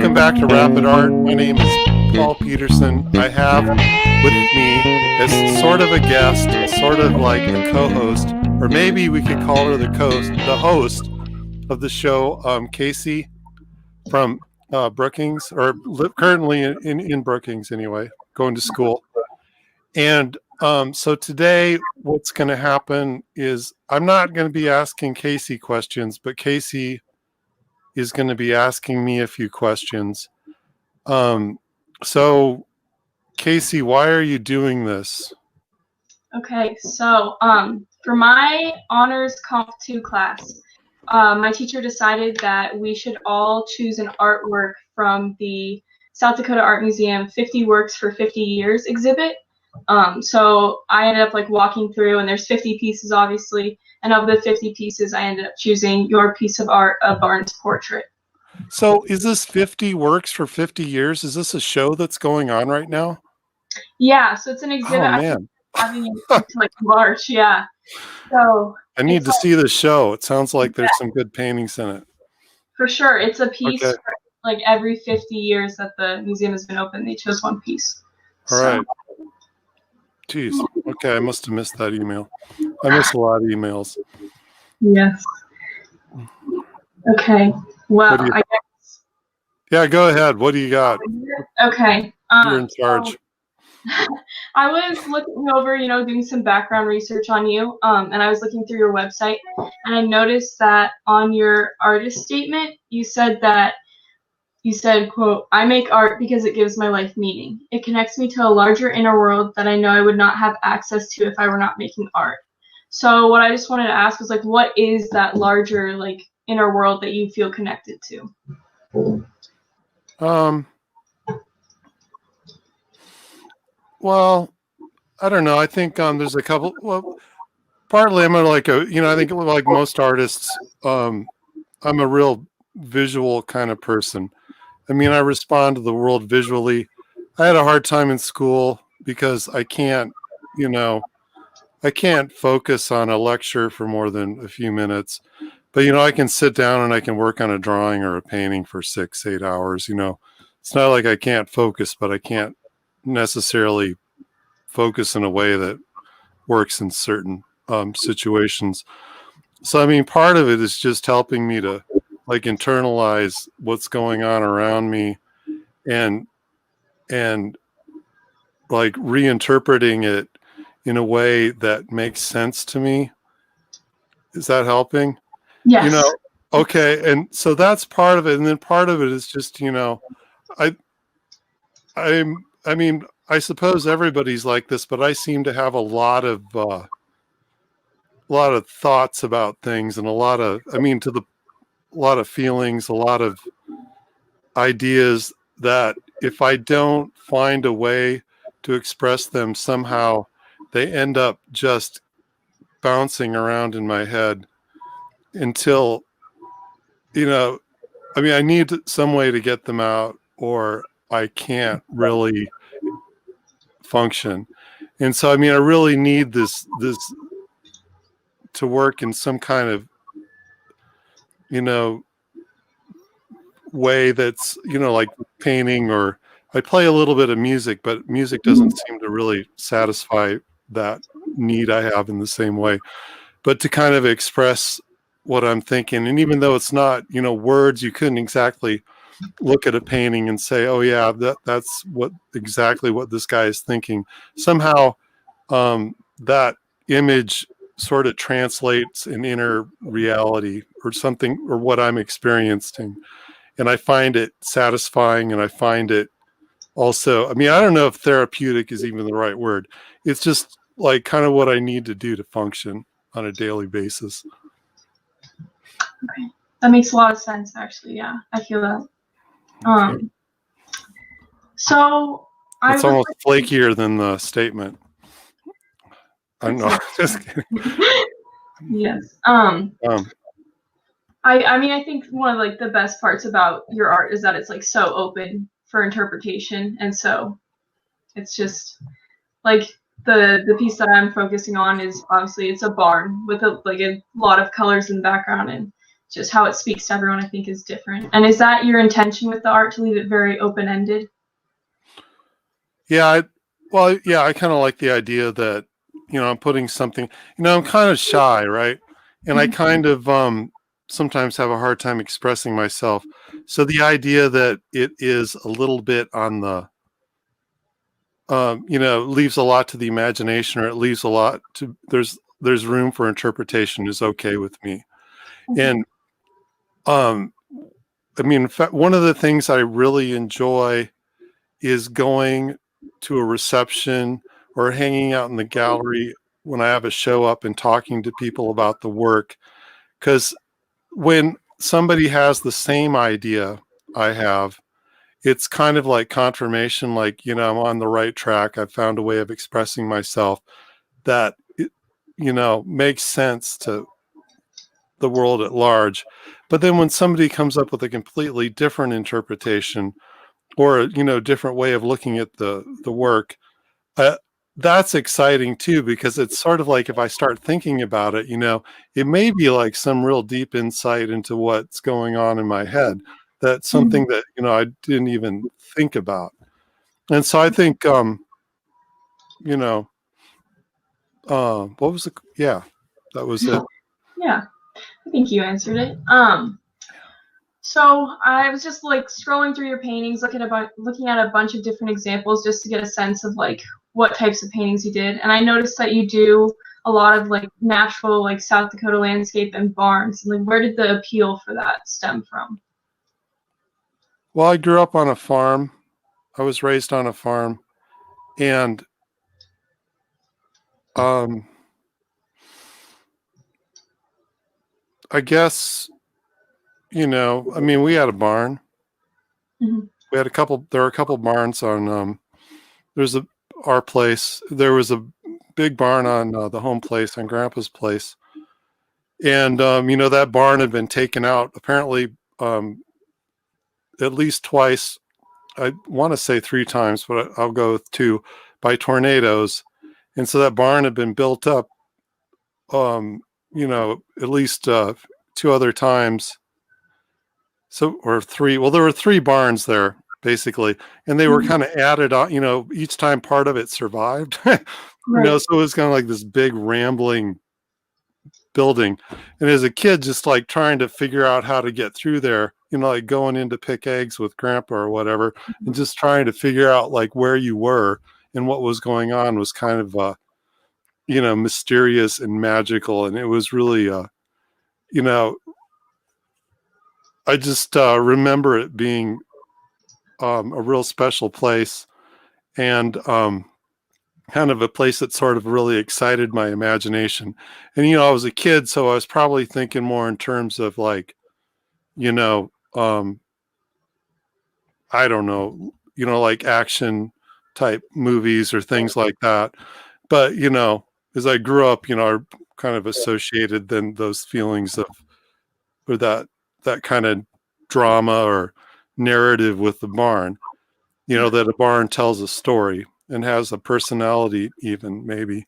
Welcome back to Rapid Art. My name is Paul Peterson. I have with me as sort of a guest, sort of like a co-host, or maybe we could call her the host of the show, Kacey from Brookings, or currently in Brookings anyway, going to school. And so today what's going to happen is I'm not going to be asking Kacey questions, but Kacey is going to be asking me a few questions. So Kacey, why are you doing this? Okay, so for my honors Comp 2 class, my teacher decided that we should all choose an artwork from the South Dakota Art Museum 50 Works for 50 Years exhibit. So I ended up walking through, and there's 50 pieces obviously, and of the 50 pieces I ended up choosing your piece of art, a Barnes portrait. So is this 50 Works for 50 Years? Is this a show that's going on right now? Yeah, so it's an exhibit. Oh man, having it March, yeah. So I need to see the show. It sounds like there's some good paintings in it. For sure, it's a piece for every 50 years that the museum has been open. They chose one piece. All right. Jeez. Okay, I must have missed that email. I miss a lot of emails. Yes. Okay. Well, I guess. Yeah, go ahead. What do you got? Okay. You're in charge. I was looking over, doing some background research on you, and I was looking through your website, and I noticed that on your artist statement, you said, quote, "I make art because it gives my life meaning. It connects me to a larger inner world that I know I would not have access to if I were not making art." So what I just wanted to ask was, what is that larger, inner world that you feel connected to? Well, I don't know. I think there's a couple. Well, partly I'm I think like most artists, I'm a real visual kind of person. I mean, I respond to the world visually. I had a hard time in school because I can't focus on a lecture for more than a few minutes. But, I can sit down and I can work on a drawing or a painting for 6-8 hours. It's not like I can't focus, but I can't necessarily focus in a way that works in certain situations. So, I mean, part of it is just helping me to internalize what's going on around me and reinterpreting it in a way that makes sense to me. Is that helping? Yes. Okay. And so that's part of it. And then part of it is just, I mean, I suppose everybody's like this, but I seem to have a lot of thoughts about things and a lot of feelings, a lot of ideas that if I don't find a way to express them, somehow they end up just bouncing around in my head until, I need some way to get them out or I can't really function. And so, I really need this to work in some kind of, way that's, like painting, or I play a little bit of music, but music doesn't seem to really satisfy that need I have in the same way. But to kind of express what I'm thinking, and even though it's not, words, you couldn't exactly look at a painting and say, oh yeah, that's exactly what this guy is thinking. Somehow that image sort of translates an inner reality or something, or what I'm experiencing. And I find it satisfying, and I find it also, I don't know if therapeutic is even the right word. It's just kind of what I need to do to function on a daily basis. Okay. That makes a lot of sense, actually. Yeah, I feel that. So it's almost flakier than the statement. I don't know. Just kidding. Yes. I think one of the best parts about your art is that it's so open for interpretation, and so it's just the piece that I'm focusing on is obviously it's a barn with a lot of colors in the background, and just how it speaks to everyone, I think, is different. And is that your intention with the art, to leave it very open-ended? Yeah, I kind of like the idea that, I'm putting something, I'm kind of shy, right? And I kind of sometimes have a hard time expressing myself. So the idea that it is a little bit on the, leaves a lot to the imagination, or it leaves a lot to, there's room for interpretation, is okay with me. And um, I mean, in fact, one of the things I really enjoy is going to a reception or hanging out in the gallery when I have a show up and talking to people about the work. Because when somebody has the same idea I have, it's kind of like confirmation, like, I'm on the right track. I've found a way of expressing myself that, makes sense to the world at large. But then when somebody comes up with a completely different interpretation, or different way of looking at the work, uh, that's exciting too, because it's sort of like, if I start thinking about it, it may be like some real deep insight into what's going on in my head. That's something that I didn't even think about. And so I think you know what was the yeah, that was it. Yeah, I think you answered it. So I was just like scrolling through your paintings, looking at a bunch of different examples just to get a sense of like what types of paintings you did, and I noticed that you do a lot of like natural, like South Dakota landscape and barns. Like, where did the appeal for that stem from? Well, I grew up on a farm. I was raised on a farm, and um I guess, I mean, we had a barn. Mhm. There were a couple barns on, there's our place. There was a big barn on the home place, on Grandpa's place. And, that barn had been taken out apparently um, at least twice. I want to say three times, but I'll go with two, by tornadoes. And so that barn had been built up, um, at least two other times. So, or three, well, there were three barns there basically, and they were kind of added on, each time part of it survived, Right. so it was kind of like this big rambling building. And as a kid, just like trying to figure out how to get through there, like going in to pick eggs with Grandpa or whatever, and just trying to figure out like where you were and what was going on, was kind of, mysterious and magical. And it was really, you know, I just remember it being a real special place, and kind of a place that sort of really excited my imagination. And I was a kid, so I was probably thinking more in terms of like, you know, um, I don't know, like action type movies or things like that. But as I grew up, I kind of associated then those feelings of, or that kind of drama or narrative with the barn. That a barn tells a story and has a personality, even maybe.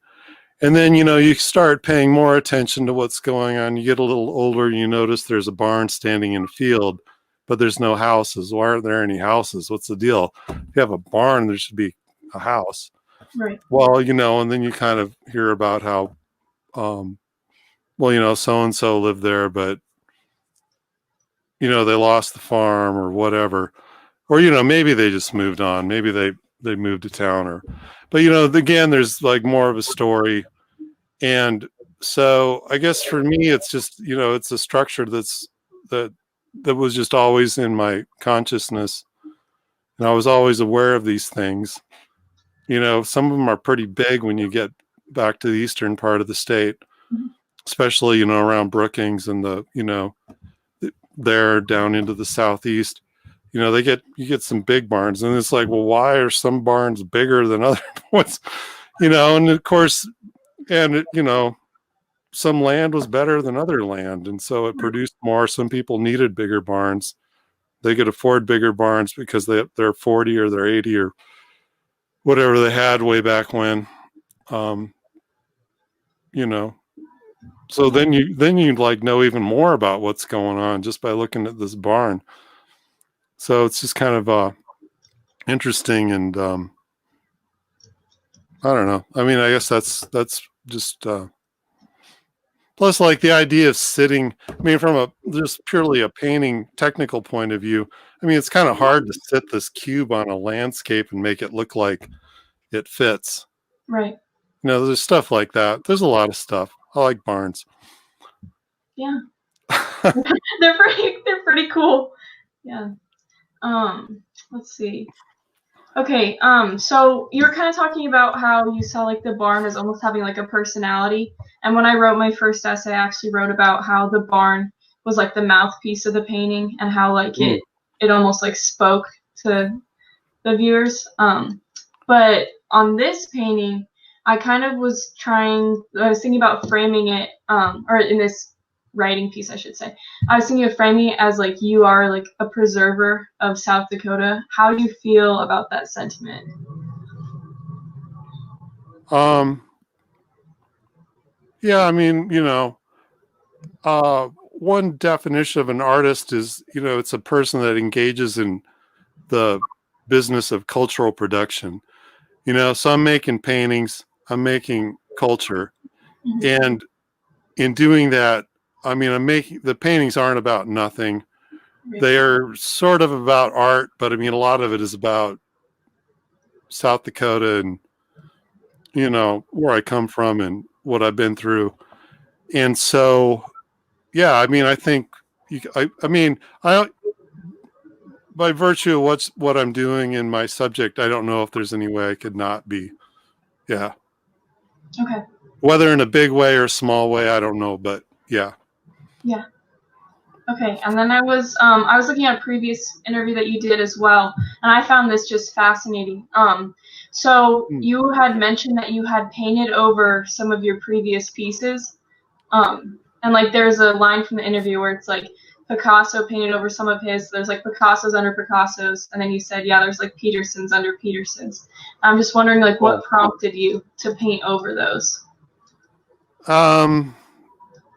And then, you start paying more attention to what's going on. You get a little older, you notice there's a barn standing in a field, but there's no houses. Why aren't there any houses? What's the deal? If you have a barn, there should be a house. Right. Well, and then you kind of hear about how, so and so lived there, but, they lost the farm or whatever. Or, maybe they just moved on. Maybe they moved to town, or, but, again, there's like more of a story. And so I guess for me, it's just, it's a structure that was just always in my consciousness. And I was always aware of these things. Some of them are pretty big when you get back to the eastern part of the state, especially, around Brookings and there down into the southeast. You get some big barns, and it's like, well, why are some barns bigger than other ones? And of course, and some land was better than other land, and so it produced more. Some people needed bigger barns. They could afford bigger barns because they're 40 or they're 80 or whatever they had way back when. Um, you know, So then you like know even more about what's going on just by looking at this barn. So it's just kind of interesting, and I don't know. I mean, I guess that's just plus like the idea of sitting. I mean, from a just purely a painting technical point of view, I mean, it's kind of hard to sit this cube on a landscape and make it look like it fits. Right. You know, there's stuff like that. There's a lot of stuff. I like barns. Yeah. They're pretty cool. Yeah. Let's see. Okay, so you were kind of talking about how you saw like the barn as almost having like a personality. And when I wrote my first essay, I actually wrote about how the barn was like the mouthpiece of the painting and how like it almost like spoke to the viewers. But on this painting, I kind of I was thinking about framing it, or in this writing piece, I should say. I was thinking of framing it as like you are like a preserver of South Dakota. How do you feel about that sentiment? Yeah, I mean, you know, one definition of an artist is, you know, it's a person that engages in the business of cultural production. You know, so I'm making paintings, I'm making culture, and in doing that, I mean, I'm making the paintings aren't about nothing. They are sort of about art, but I mean, a lot of it is about South Dakota and, you know, where I come from and what I've been through. And so, yeah, I mean, I think, I mean, by virtue of what I'm doing in my subject, I don't know if there's any way I could not be. Yeah. Okay. Whether in a big way or a small way, I don't know, but yeah. Yeah. Okay, and then I was looking at a previous interview that you did as well, and I found this just fascinating. So you had mentioned that you had painted over some of your previous pieces, and like there's a line from the interview where it's like Picasso painted over some of his. There's like Picasso's under Picasso's, and then you said, yeah, there's like Peterson's under Peterson's. I'm just wondering like what prompted you to paint over those?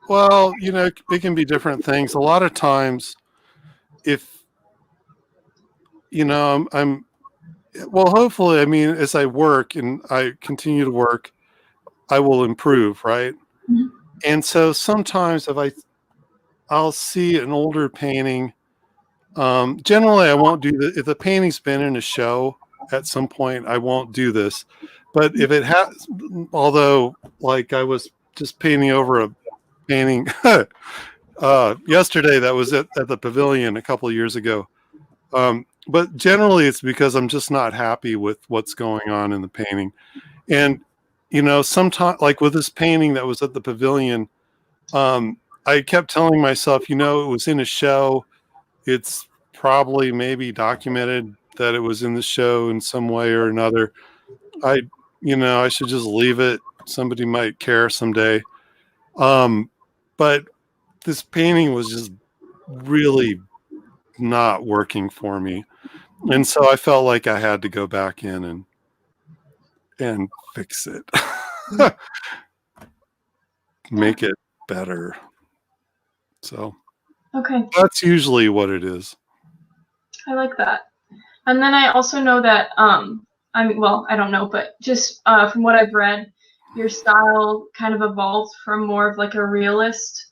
Well, you know, it can be different things. A lot of times, if, you know, well, hopefully, I mean, as I work and I continue to work, I will improve, right? Mm-hmm. And so sometimes I'll see an older painting. Generally, I won't do if the painting's been in a show at some point, I won't do this. But if it has, although like I was just painting over a painting yesterday that was at the pavilion a couple of years ago. But generally it's because I'm just not happy with what's going on in the painting. And, you know, sometimes like with this painting that was at the pavilion, I kept telling myself, you know, it was in a show. It's probably maybe documented that it was in the show in some way or another. You know, I should just leave it. Somebody might care someday. But this painting was just really not working for me. And so I felt like I had to go back in and fix it. Make it better. So Okay. that's usually what it is. I like that. And then I also know that, I mean, well, I don't know, but just from what I've read, your style kind of evolved from more of like a realist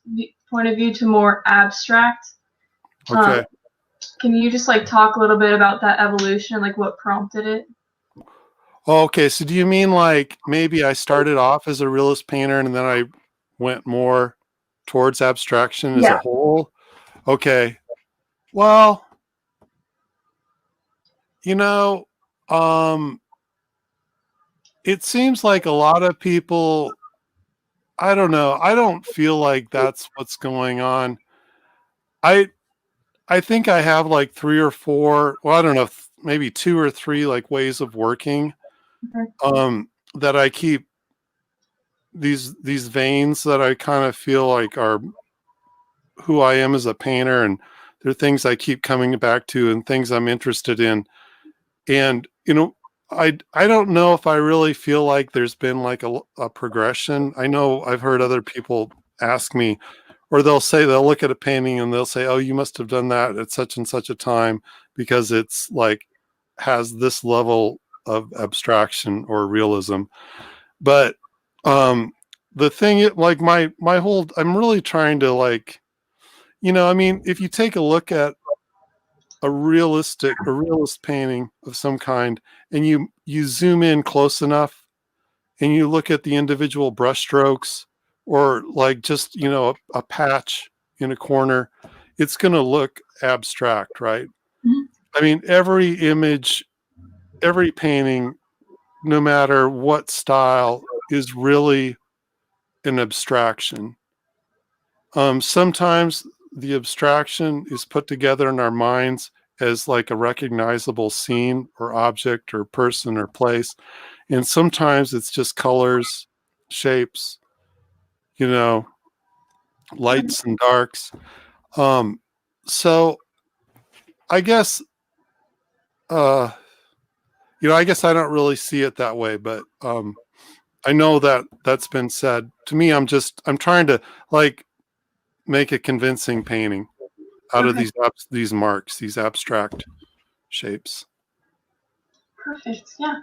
point of view to more abstract. Okay. Can you just like talk a little bit about that evolution and like what prompted it? Okay. So do you mean like maybe I started off as a realist painter and then I went more towards abstraction as a whole? Okay. Well, you know, it seems like a lot of people, I don't know. I don't feel like that's what's going on. I I think I have like 3 or 4, well, I don't know, maybe 2 or 3 like ways of working, that I keep these veins that I kind of feel like are who I am as a painter, and they're things I keep coming back to and things I'm interested in. And, you know, I don't know if I really feel like there's been like a progression. I know I've heard other people ask me, or they'll look at a painting and they'll say, oh, you must have done that at such and such a time because it's like has this level of abstraction or realism. But the thing, like my whole, I'm really trying to like, I mean, if you take a look at a realist painting of some kind, and you zoom in close enough, and you look at the individual brushstrokes, or like just a patch in a corner, it's going to look abstract, right? Mhm. I mean, every image, every painting, no matter what style, is really an abstraction. Sometimes the abstraction is put together in our minds as like a recognizable scene or object or person or place. And sometimes it's just colors, shapes, lights and darks. So I guess, I guess I don't really see it that way, but I know that that's been said to me. I'm trying to like make a convincing painting out of Okay, these marks, these abstract shapes. perfect. Yeah.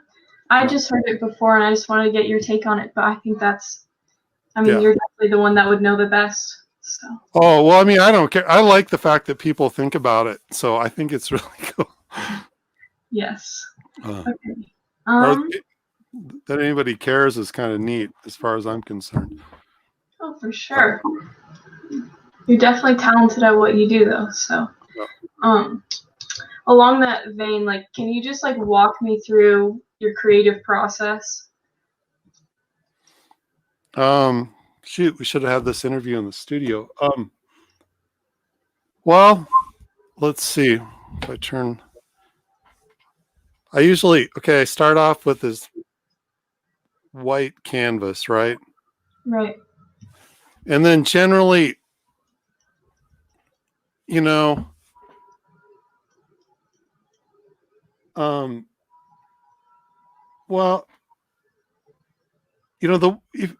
I Yeah. just heard it before and I just wanted to get your take on it, but I think I mean, Yeah. you're definitely the one that would know the best. So, Oh, well, I mean, I don't care. I like the fact that people think about it. So I think it's really cool. yes. Uh, Okay. or Um, that anybody cares is kind of neat as far as I'm concerned. oh, for sure. You're definitely talented at what you do though. So, Yeah. um, along that vein, like, can you just like walk me through your creative process? Shoot, we should have had this interview in the studio. Well, let's see. If I start off with this white canvas, right? Right. And then generally, you know, um, well, the if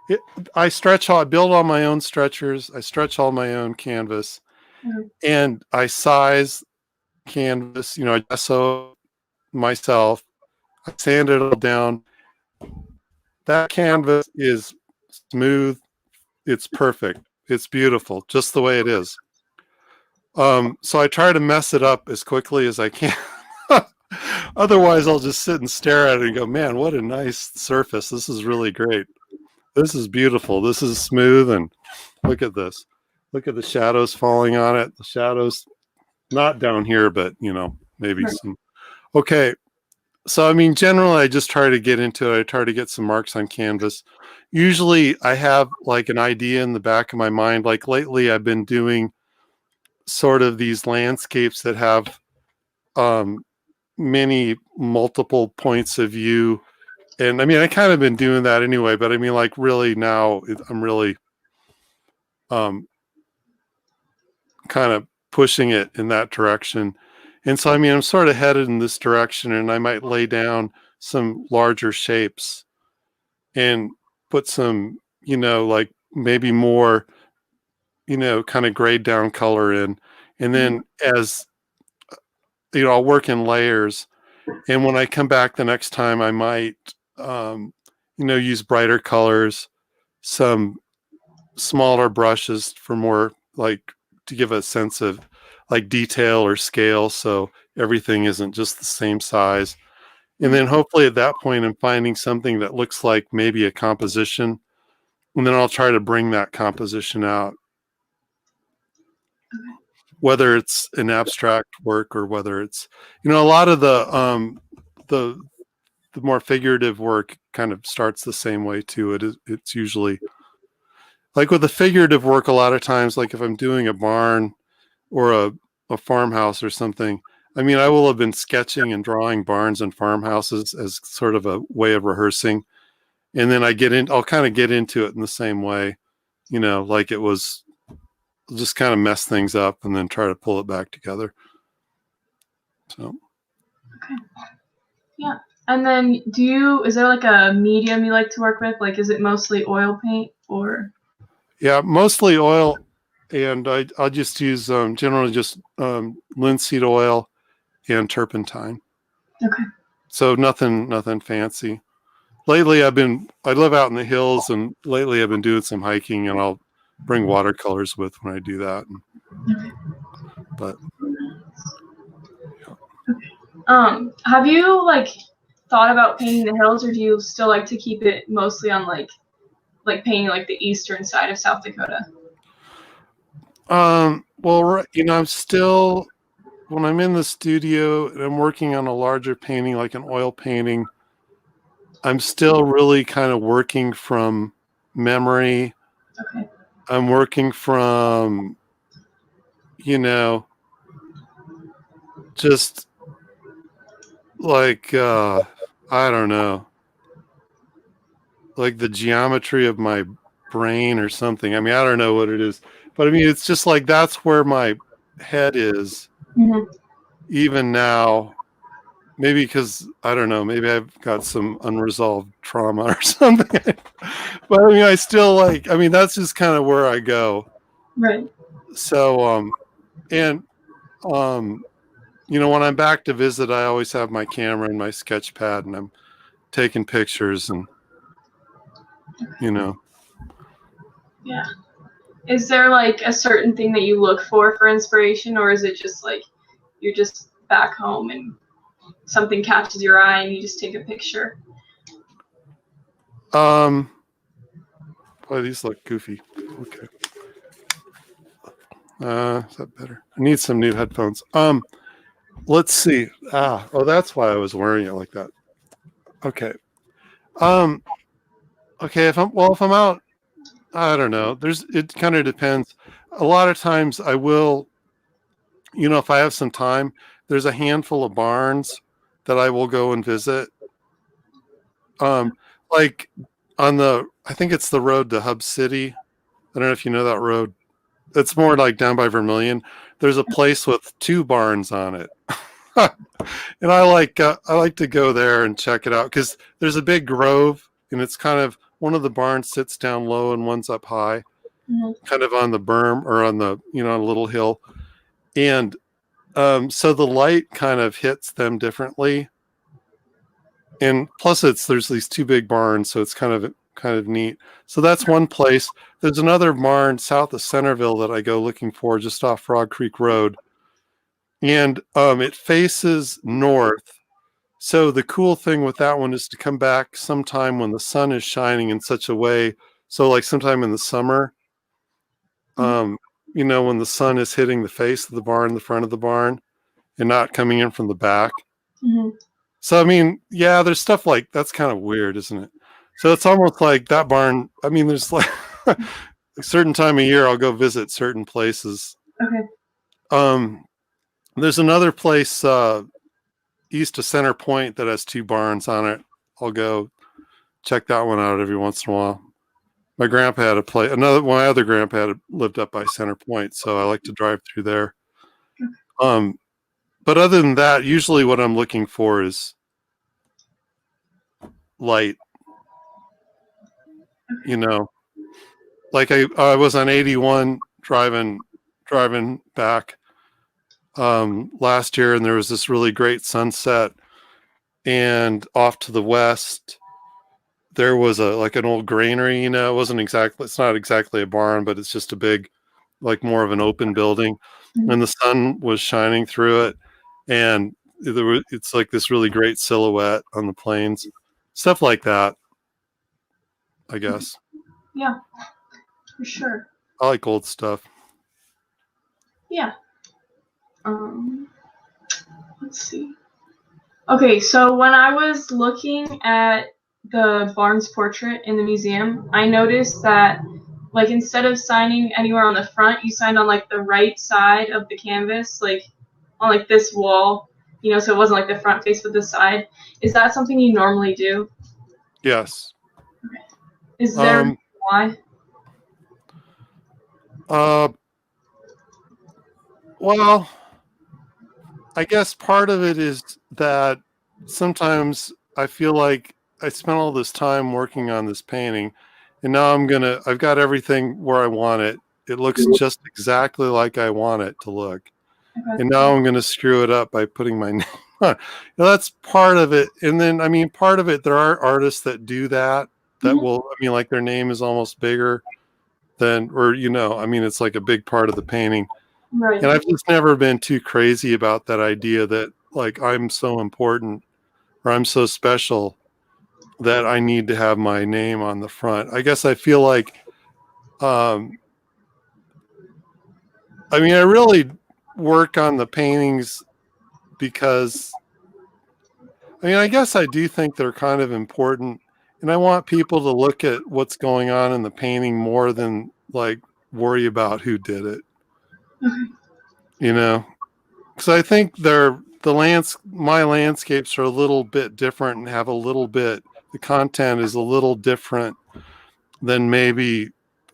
it, I build all my own stretchers. I stretch all my own canvas, Mhm. and I size canvas. I gesso myself. I sand it all down. That canvas is smooth. It's perfect. It's beautiful, just the way it is. So I try to mess it up as quickly as I can. Otherwise, I'll just sit and stare at it and go, man, what a nice surface. This is really great. This is beautiful. This is smooth. And look at this. Look at the shadows falling on it. The shadows, not down here, but, maybe Right. some. Okay. So, I mean, generally, I just try to get into it. I try to get some marks on canvas. Usually, I have like an idea in the back of my mind. Like lately, I've been doing sort of these landscapes that have many multiple points of view. And I mean, I kind of been doing that anyway, but I mean, like really now I'm really um, kind of pushing it in that direction. And so, I mean, I'm sort of headed in this direction, and I might lay down some larger shapes and put some, like maybe more, kind of grayed down color in. And Mhm. then as, I'll work in layers. And when I come back the next time, I might, use brighter colors, some smaller brushes for more like to give a sense of like detail or scale. So everything isn't just the same size. And then hopefully at that point, I'm finding something that looks like maybe a composition. And then I'll try to bring that composition out, whether it's an abstract work or whether it's, a lot of the more figurative work kind of starts the same way too. It's usually like with the figurative work, a lot of times, like if I'm doing a barn or a farmhouse or something, I mean, I will have been sketching and drawing barns and farmhouses as sort of a way of rehearsing. And then I'll kind of get into it in the same way, like it was just kind of mess things up and then try to pull it back together. So, Okay. Yeah. And then is there like a medium you like to work with? Like, is it mostly oil paint or? Yeah, mostly oil, and I'll just use generally just linseed oil and turpentine. Okay. So nothing fancy. Lately, I live out in the hills, and lately I've been doing some hiking, and I'll bring watercolors with when I do that. But Have you like thought about painting the hills, or do you still like to keep it mostly on like painting like the eastern side of South Dakota? well, I'm still, when I'm in the studio and I'm working on a larger painting, like an oil painting, I'm still really kind of working from memory. Okay. I'm working from, just like, I don't know, like the geometry of my brain or something. I mean, I don't know what it is, but I mean, it's just like that's where my head is, Mm-hmm. even now. Maybe because I don't know, maybe I've got some unresolved trauma or something. But I mean, that's just kind of where I go. Right. So, and, um, when I'm back to visit, I always have my camera and my sketch pad, and I'm taking pictures and, Yeah. Is there like a certain thing that you look for inspiration, or is it just like you're just back home and something catches your eye and you just take a picture? boy, these look goofy. Okay. Is that better? I need some new headphones. Let's see. That's why I was wearing it like that. Okay. Okay. If I'm out, I don't know. It kind of depends. A lot of times I will, if I have some time, there's a handful of barns that I will go and visit. Like I think it's the road to Hub City. I don't know if you know that road. It's more like down by Vermilion. There's a place with 2 barns on it. And I like to go there and check it out because there's a big grove, and it's kind of, one of the barns sits down low and one's up high, Mm-hmm. kind of on the berm or on the, on a little hill. And so the light kind of hits them differently. And plus there's these 2 big barns, so it's kind of neat. So that's one place. There's another barn south of Centerville that I go looking for, just off Frog Creek Road. And it faces north. So the cool thing with that one is to come back sometime when the sun is shining in such a way. So like sometime in the summer, when the sun is hitting the face of the barn, the front of the barn, and not coming in from the back. Mm-hmm. So, I mean, yeah, there's stuff like that's kind of weird, isn't it? So it's almost like that barn. I mean, there's like a certain time of year I'll go visit certain places. Okay. There's another place east of Center Point that has 2 barns on it. I'll go check that one out every once in a while. My grandpa had a place. My other grandpa lived up by Center Point, so I like to drive through there. But other than that, usually what I'm looking for is light. Like I was on 81 driving back last year, and there was this really great sunset, and off to the west there was an old granary. It's not exactly a barn, but it's just a big, like more of an open building, and the sun was shining through it, and it's like this really great silhouette on the plains, stuff like that, I guess. Yeah, for sure. I like old stuff. Yeah. Let's see. Okay, so when I was looking at the Barnes portrait in the museum, I noticed that like instead of signing anywhere on the front, you signed on like the right side of the canvas, like on like this wall, so it wasn't like the front face but the side. Is that something you normally do? Yes. Okay. Is there why? Well, I guess part of it is that sometimes I feel like I spent all this time working on this painting, and now I've got everything where I want it. It looks just exactly like I want it to look. Okay. And now I'm going to screw it up by putting my name on. That's part of it. And then, I mean, part of it, there are artists that do that, that will, I mean, like their name is almost bigger than, or, you know, I mean, it's like a big part of the painting. Right. And I've just never been too crazy about that idea that like I'm so important or I'm so special that I need to have my name on the front. I guess I feel like, I mean, I really work on the paintings because, I mean, I guess I do think they're kind of important, and I want people to look at what's going on in the painting more than like worry about who did it, you know? Because I think my landscapes are a little bit different and have a little bit, the content is a little different than maybe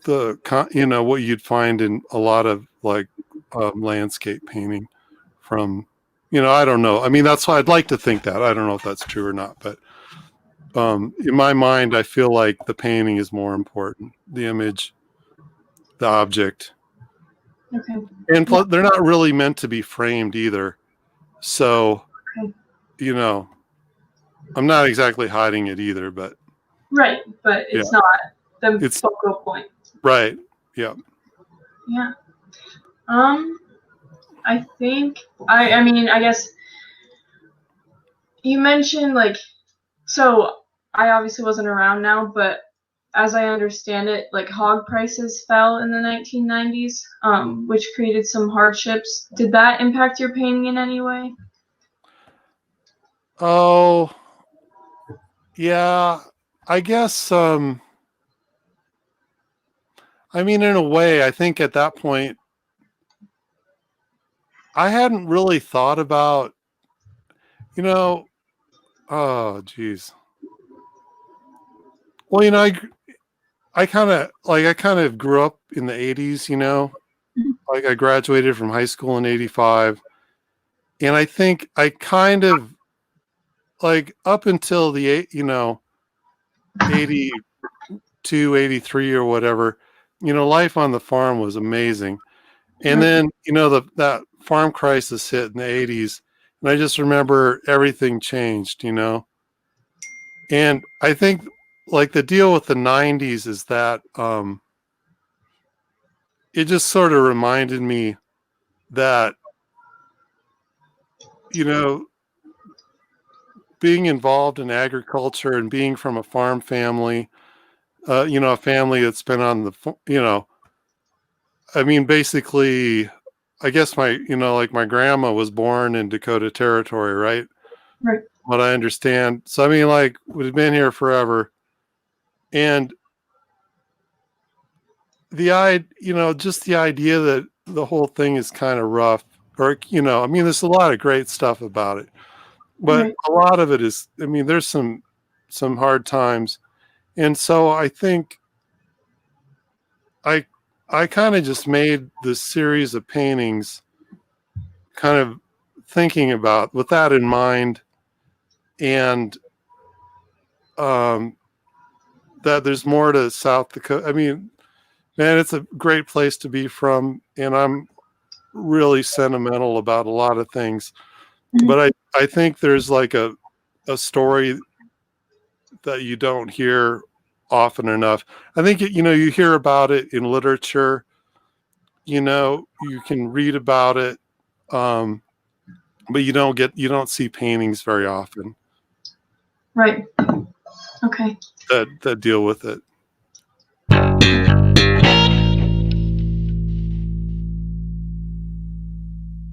you know, what you'd find in a lot of like landscape painting from, you know, I don't know. I mean, that's why I'd like to think that. I don't know if that's true or not, but in my mind, I feel like the painting is more important, the image, the object. Okay. And plus, they're not really meant to be framed either. So, you know, I'm not exactly hiding it either, but. Right, but it's not the focal point. Right. Yeah. Yeah. I think, I mean, I guess you mentioned like, so I obviously wasn't around now, but as I understand it, like hog prices fell in the 1990s, which created some hardships. Did that impact your painting in any way? Oh, yeah. I guess, I mean, in a way, I think at that point, I hadn't really thought about, you know, oh, geez. Well, you know, I kind of grew up in the 80s, you know, like I graduated from high school in 85. And I think I kind of like up until you know, 82, 83 or whatever, you know, life on the farm was amazing. And then, you know, that farm crisis hit in the 80s. And I just remember everything changed, you know. And I think like the deal with the 90s is that it just sort of reminded me that, you know, being involved in agriculture and being from a farm family, you know, a family that's been on you know, I mean, basically, I guess you know, like my grandma was born in Dakota Territory, right? Right. What I understand. So, I mean, like, we've been here forever. And you know, just the idea that the whole thing is kind of rough, or, you know, I mean, there's a lot of great stuff about it, but a lot of it is, I mean, there's some hard times. And so I think I kind of just made this series of paintings kind of thinking about with that in mind, and that there's more to South Dakota. I mean, man, it's a great place to be from, and I'm really sentimental about a lot of things. But I think there's like a story that you don't hear often enough. I think, you know, you hear about it in literature, you know, you can read about it, but you don't see paintings very often. Right. Okay. That deal with it.